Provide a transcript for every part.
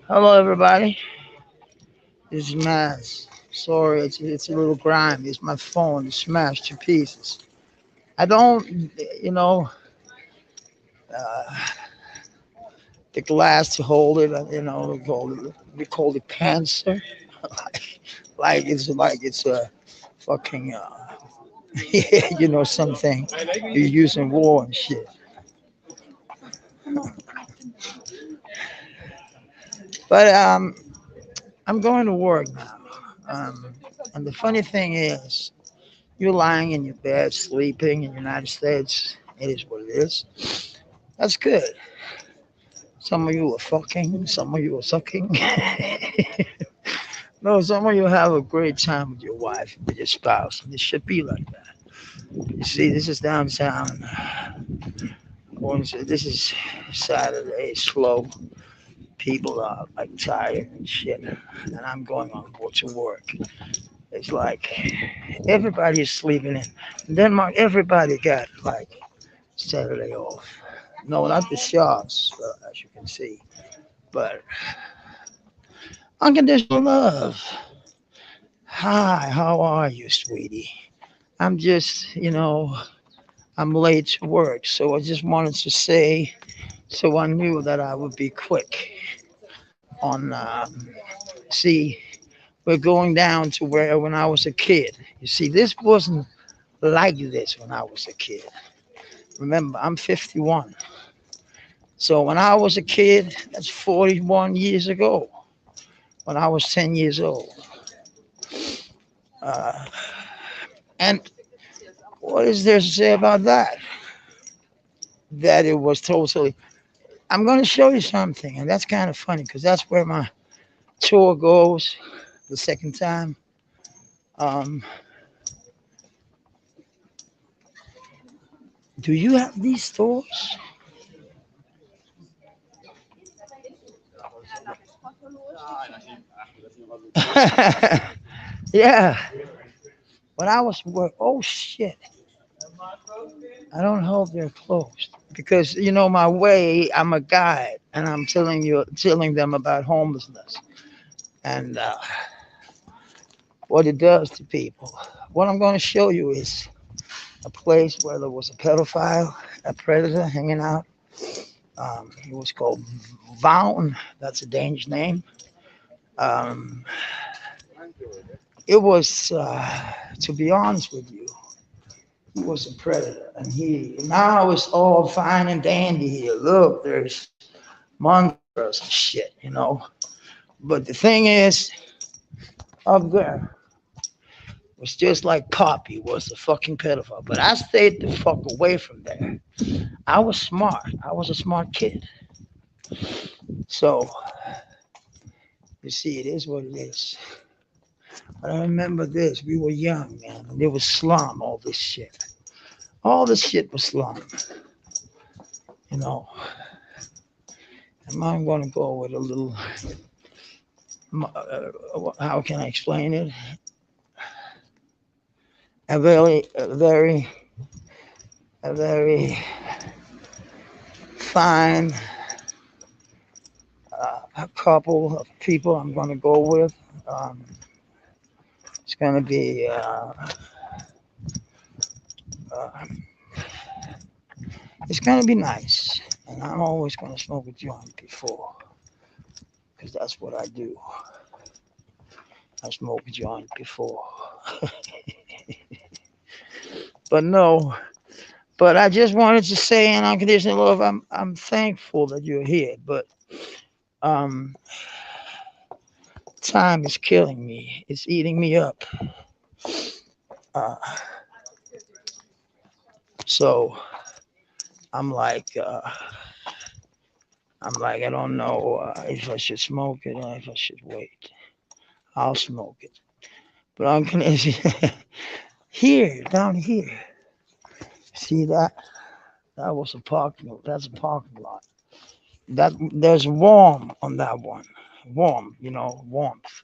Hello, everybody. This is Maz. Sorry, it's a little grimy. It's my phone. It's smashed to pieces. I don't, you know, uh, the glass to hold it. We call it cancer. like it's a fucking, something you use in war and shit. But I'm going to work now. Um, and the funny thing is, you're lying in your bed, sleeping in the United States. It is what it is. That's good. Some of you are fucking, some of you are sucking. No, some of you have a great time with your wife, with your spouse, and it should be like that. You see, this is downtown. This is Saturday, slow. People are like tired and shit, and I'm going on to work. It's like everybody is sleeping in Denmark. Everybody got like Saturday off. No, not the sharks, as you can see, but unconditional love. Hi, how are you, sweetie? I'm just, I'm late to work, so I just wanted to say, so I knew that I would be quick on. See, we're going down to where when I was a kid. You see, this wasn't like this when I was a kid. Remember, I'm 51. So when I was a kid, that's 41 years ago. When I was 10 years old, uh, and what is there to say about that? That it was totally. I'm going to show you something, and that's kind of funny because that's where my tour goes the second time. Um, do you have these stores? Yeah. When I was work, oh shit! I don't hope they're closed because my way. I'm a guide, and I'm telling them about homelessness and what it does to people. What I'm going to show you is a place where there was a pedophile, a predator hanging out. It was called Vaughan. That's a Danish name. Um, it was, to be honest with you, he was a predator, and he now it's all fine and dandy here. Look, there's monsters and shit. But the thing is, up there was just like Poppy was the fucking pedophile. But I stayed the fuck away from there. I was smart. I was a smart kid. So you see, it is what it is. But I remember this. We were young, man. And it was slum, all this shit. All this shit was slum. You know. And I'm going to go with a little, how can I explain it? A very fine a couple of people I'm going to go with. Um, it's going to be, uh, it's going to be nice. And I'm always going to smoke a joint before, because that's what I do. I smoke a joint before. But no, but I just wanted to say in unconditional love, I'm thankful that you're here. But um, time is killing me. It's eating me up. Uh, so I'm like, uh, I don't know if I should smoke it or if I should wait. I'll smoke it. But I'm gonna here, down here. See that? That was a parking. That's a parking lot. That there's warm on that one. Warm, warmth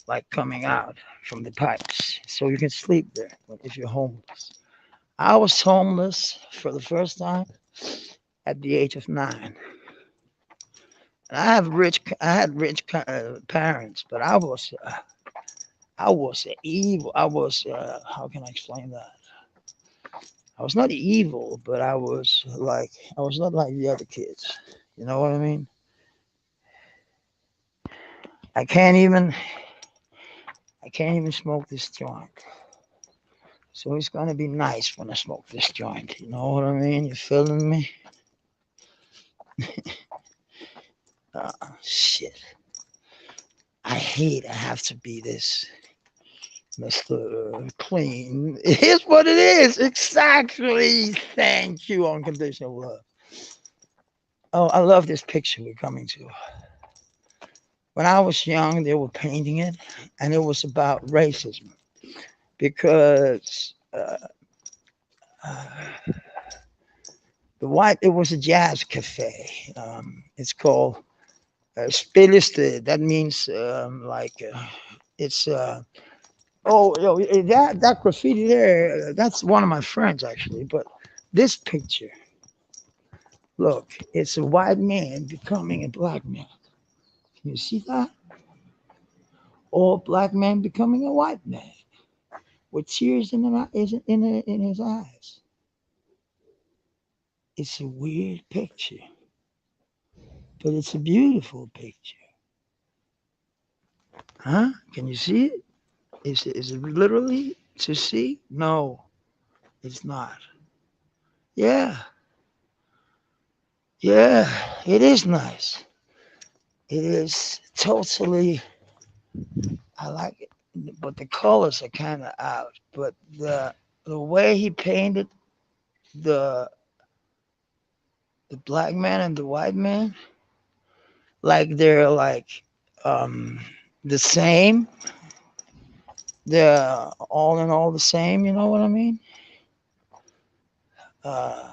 like coming out from the pipes, so you can sleep there if you're homeless. I was homeless for the first time at the age of 9. I had rich parents, but I was evil. I was, how can I explain that? I was not evil, but I was not like the other kids. You know what I mean? I can't even, I can't even smoke this joint. So it's gonna be nice when I smoke this joint. You know what I mean? You feeling me? Shit. I hate I have to be this Mr. Clean. Here's what it is. Exactly. Thank you, unconditional love. Oh, I love this picture we're coming to. When I was young, they were painting it, and it was about racism because uh, it was a jazz cafe. It's called Speliste. That means it's. Oh, yo, that graffiti there, that's one of my friends actually. But this picture, look, it's a white man becoming a black man. Can you see that? Or black man becoming a white man with tears in his eyes. It's a weird picture, but it's a beautiful picture. Huh? Can you see it? Is it literally to see? No, it's not. Yeah, yeah, it is nice. It is totally. I like it, but the colors are kind of out. But the way he painted the the black man and the white man, like they're like um the same. They're all in all the same. You know what I mean? Uh,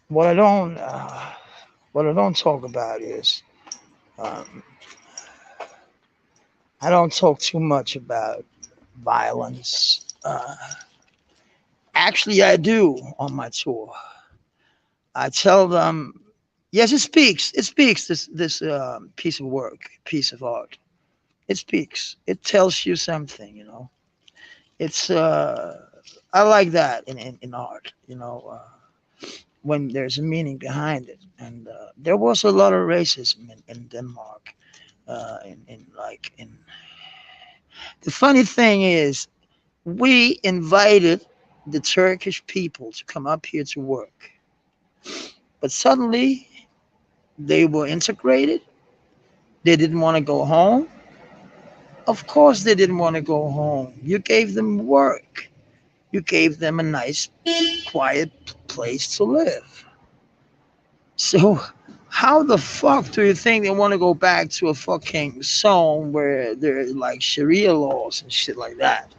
what I don't what I don't talk about is um, I don't talk too much about violence. Actually, I do on my tour. I tell them, yes, it speaks. It speaks. This piece of work, piece of art. It speaks. It tells you something. You know. It's I like that in art. You know, when there's a meaning behind it. And there was a lot of racism in Denmark. In the funny thing is, we invited the Turkish people to come up here to work, but suddenly they were integrated. They didn't want to go home. Of course, they didn't want to go home. You gave them work. You gave them a nice, quiet place to live. So, how the fuck do you think they want to go back to a fucking zone where there's like Sharia laws and shit like that?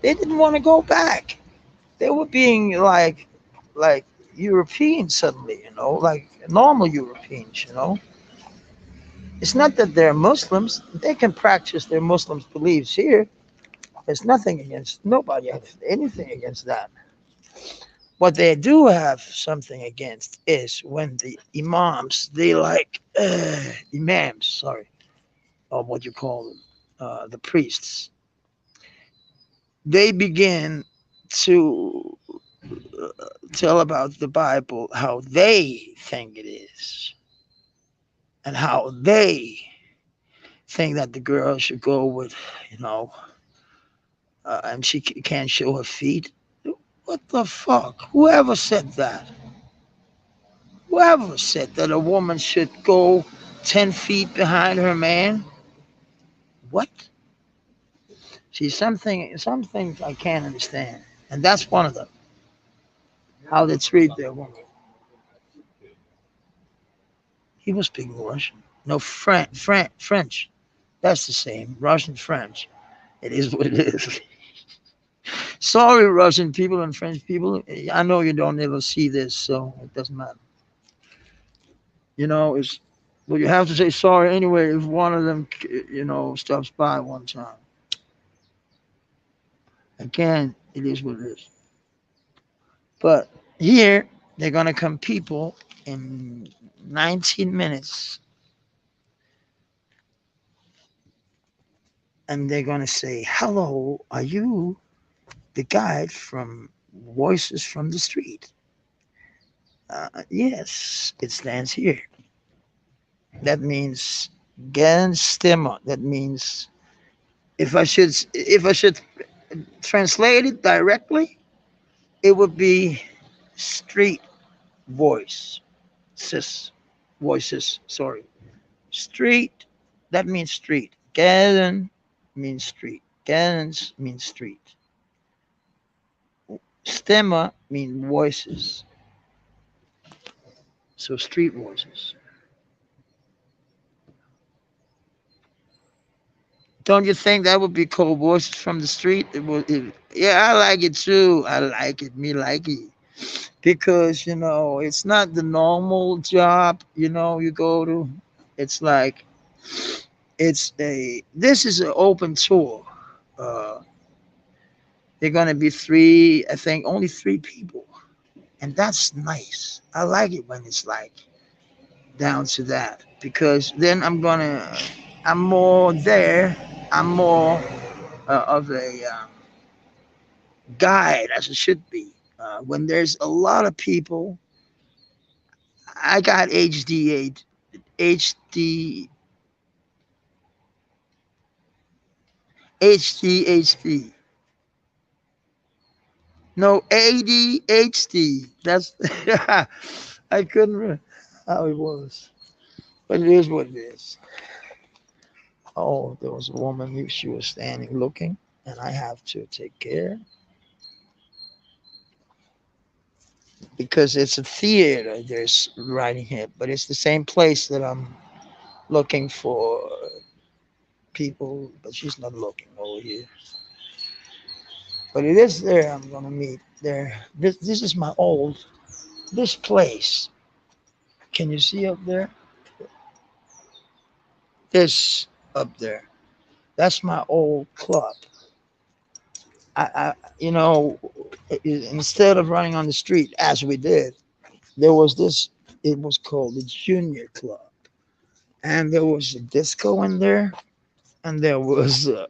They didn't want to go back. They were being like Europeans suddenly, you know, like normal Europeans, you know. It's not that they're Muslims. They can practice their Muslim beliefs here. There's nothing against, nobody has anything against that. What they do have something against is when the imams, they like, imams, sorry, or what you call them, the priests, they begin to tell about the Bible, how they think it is, and how they think that the girl should go with, you know, and she can't show her feet. What the fuck? Whoever said that? Whoever said that a woman should go 10 feet behind her man? What? See, some things I can't understand. And that's one of them. How they treat their woman. He was speaking Russian. No, French. That's the same. Russian, French. It is what it is. Sorry, Russian people and French people. I know you don't ever see this, so it doesn't matter. You know, it's well, you have to say sorry anyway if one of them, you know, stops by one time. Again, it is what it is. But here, they're gonna come people. in 19 minutes, and they're going to say, "Hello, are you the guide from Voices from the Street?" Yes, it stands here. That means Gen Stimmer. That means if I should translate it directly, it would be street voice. Sis voices. Sorry. Street. That means street. Gen means street. Gens means street. Stemma means voices. So street voices. Don't you think that would be cool? Voices from the street? Yeah, I like it too. I like it. Me like it. Because, it's not the normal job, you go to. It's like, this is an open tour. Uh, they're going to be three, I think, only three people. And that's nice. I like it when it's like down to that because then I'm more there. I'm more of a guide as it should be. When there's a lot of people, I got HD, HDHD. No, ADHD. That's I couldn't remember how it was, but it is what it is. Oh, there was a woman. She was standing looking, and I have to take care because it's a theater. There's writing here, but it's the same place that I'm looking for people. But she's not looking over here. But it is there. I'm gonna meet there. This is my old this place. Can you see up there? This up there. That's my old club. I instead of running on the street as we did, there was this. It was called the Junior Club, and there was a disco in there, and there was uh,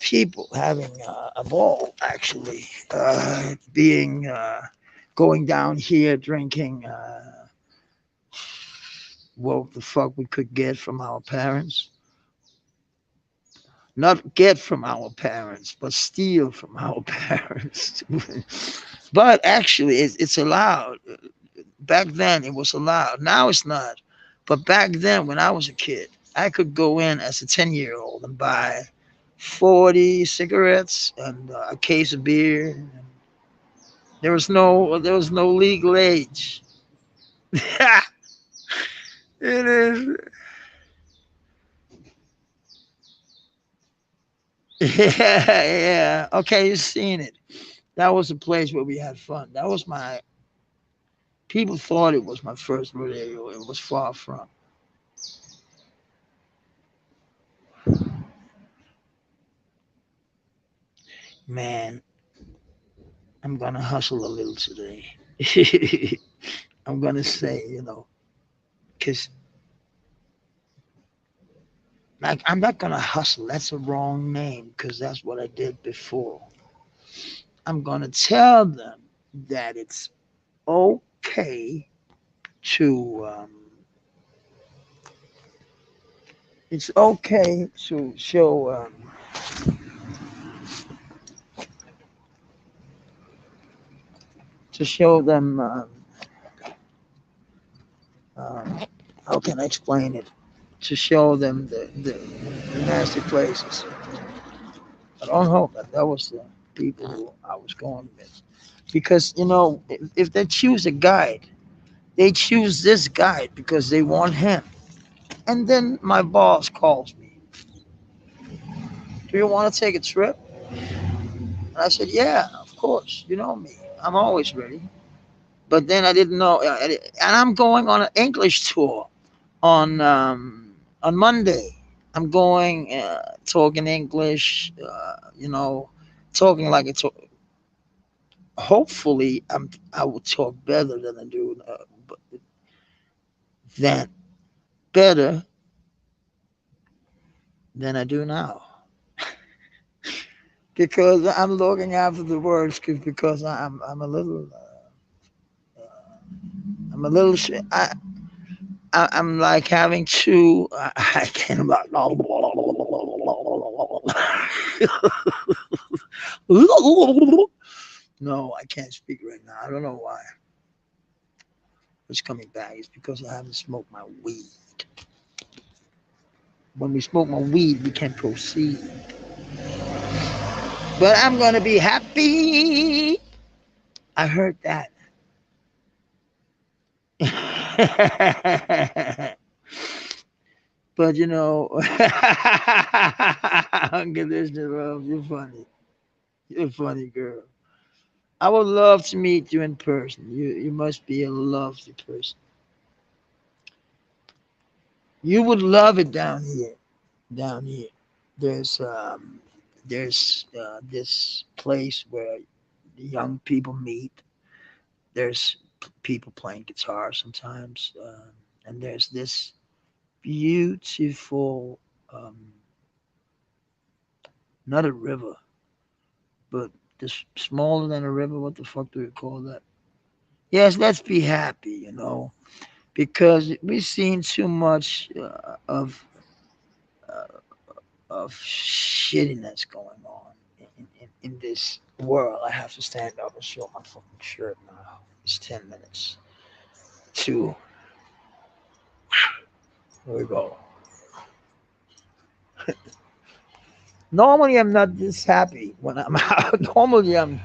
people having a ball actually, being going down here drinking what the fuck we could get from our parents. Not get from our parents, but steal from our parents. But actually, it's allowed. Back then, it was allowed. Now it's not. But back then, when I was a kid, I could go in as a 10-year-old and buy 40 cigarettes and a case of beer. There was no legal age. it is. Yeah, yeah. Okay, you've seen it. That was a place where we had fun. That was my People thought it was my first rodeo. It was far from. Man, I'm gonna hustle a little today. I'm gonna say, because like I'm not gonna hustle. That's a wrong name because that's what I did before. I'm gonna tell them that okay to it's okay to show them um, how can I explain it? To show them the nasty places. I don't know, but that was the people who I was going with. Because, if they choose a guide, they choose this guide because they want him. And then my boss calls me, "Do you want to take a trip?" And I said, "Yeah, of course. You know me. I'm always ready." But then I didn't know. And I'm going on an English tour on Monday. I'm going talking English, talking like it's hopefully I will talk better than I do, but than better than I do now. Because I'm looking after the words, because I'm a little I'm a little I'm like having to I can't about no, I can't speak right now. I don't know why. It's coming back. It's because I haven't smoked my weed. When we smoke my weed, we can proceed. But I'm gonna be happy. I heard that. But unconditional love, you're funny. You're a funny girl. I would love to meet you in person. You must be a lovely person. You would love it down here. Down here, there's this place where the young people meet. There's people playing guitar sometimes, and there's this beautiful, um, not a river, but this smaller than a river. What the fuck do we call that? Yes, let's be happy, because we've seen too much uh, of shittiness going on in this world. I have to stand up and show my fucking shirt now. It's 10 minutes to, here we go. Normally, I'm not this happy when I'm out. Normally, I'm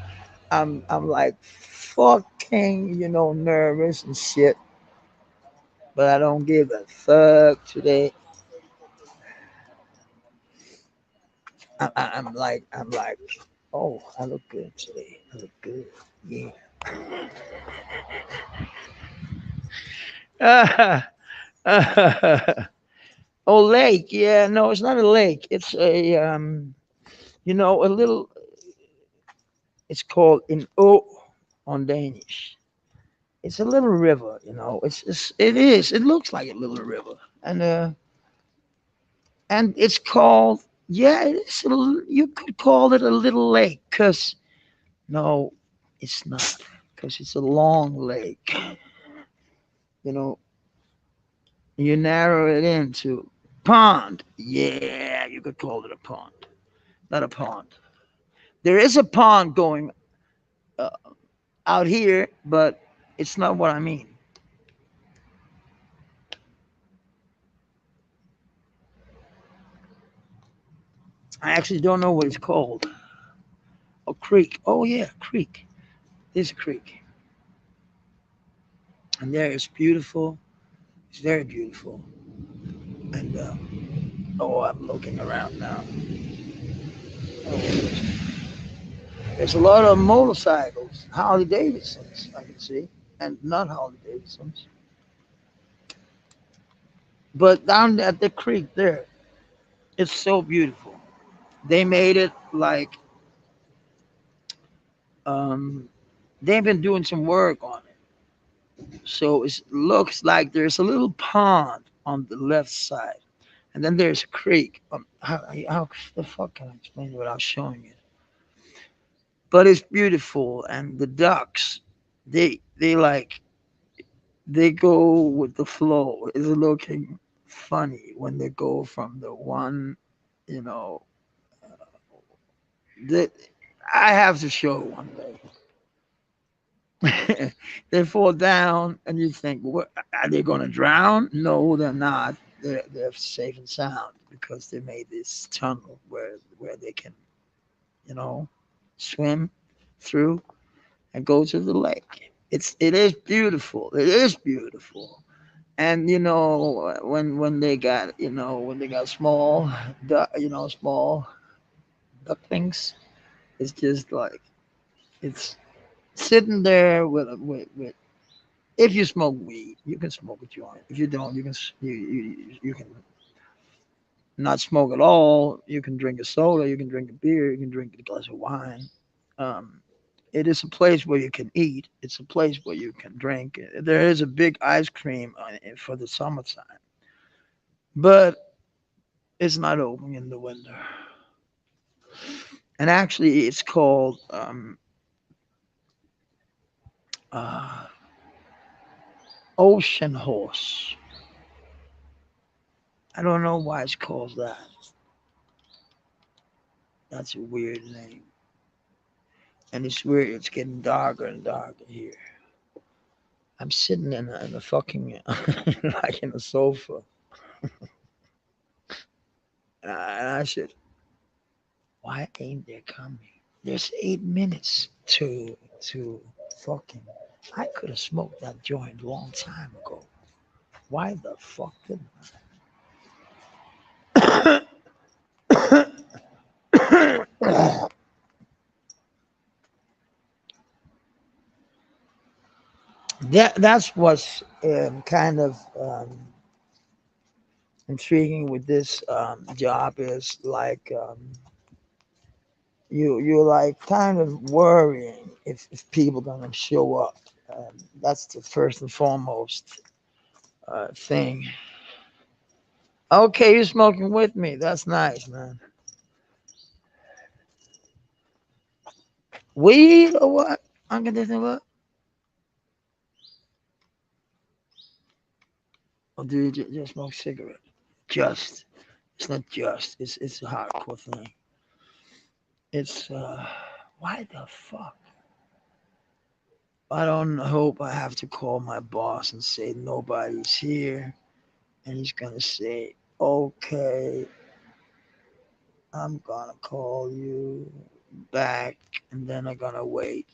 like fucking, nervous and shit. But I don't give a fuck today. I'm like, oh, I look good today. I look good. Yeah. Oh, lake. Yeah, no, it's not a lake. It's a little. It's called an O on Danish. It's a little river. It is. It looks like a little river, and it's called. Yeah, it is. You could call it a little lake, cause no, it's not, cause it's a long lake. You know, you narrow it into pond. Yeah, you could call it a pond, not a pond. There is a pond going uh, out here, but it's not what I mean. I actually don't know what it's called. A creek. Oh yeah, creek. There's a creek, and there it's beautiful. It's very beautiful. And oh, I'm looking around now. Oh, there's a lot of motorcycles, Harley Davidsons, I can see, and not Harley Davidsons, but down at the creek there, it's so beautiful. They made it like um, they've been doing some work on it, so it looks like there's a little pond on the left side, and then there's a creek. How the fuck can I explain it without showing it? But it's beautiful, and the ducks, they like they go with the flow. It's looking funny when they go from the one, you know, that I have to show one day. They fall down, and you think, what, are they going to drown? No, they're not. They're safe and sound because they made this tunnel where they can, you know, swim through and go to the lake. It is beautiful. It is beautiful. And when they got small small ducklings, it's just like it's sitting there with if you smoke weed, you can smoke what you want. If you don't, you can not smoke at all. You can drink a soda, you can drink a beer, you can drink a glass of wine. um It is a place where you can eat. It's a place where you can drink. There is a big ice cream for the summertime, but it's not open in the winter. And actually, it's called uh, Ocean Horse. I don't know why it's called that. That's a weird name. And it's weird. It's getting darker and darker here. I'm sitting in a fucking like in a sofa, and I said, "Why ain't they coming? There's 8 minutes to fucking. I could have smoked that joint a long time ago. Why the fuck didn't I?" That's what's kind of intriguing with this job is like you're like kind of worrying if people gonna show up. That's the first and foremost thing. Okay, you're smoking with me. That's nice, man. Weed or what? Unconditional what? Or do you just smoke cigarette? Just. It's not just. It's a hardcore thing. It's why the fuck? I don't hope I have to call my boss and say nobody's here, and he's gonna say, "Okay, I'm gonna call you back," and then I'm gonna wait.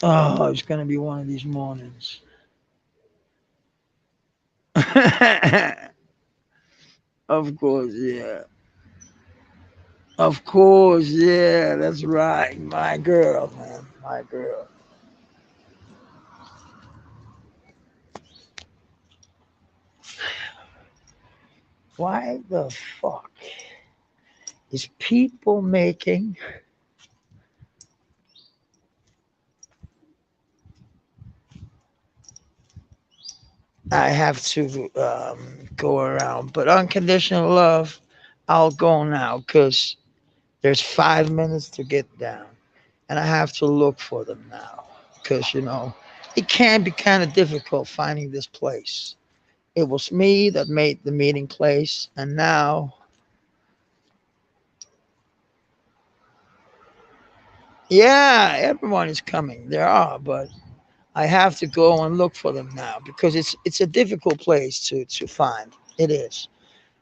Oh, it's gonna be one of these mornings. Of course, yeah. Of course, yeah. That's right. My girl, man. My girl. Why the fuck is people making I have to go around. But unconditional love, I'll go now because there's 5 minutes to get down, and I have to look for them now because it can be kind of difficult finding this place. It was me that made the meeting place, and now, yeah, everyone is coming. There are, but I have to go and look for them now because it's a difficult place to find. It is.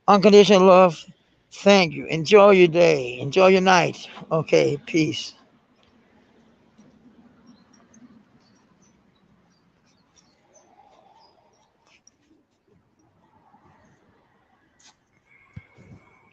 Unconditional love. Thank you. Enjoy your day. Enjoy your night. Okay. Peace.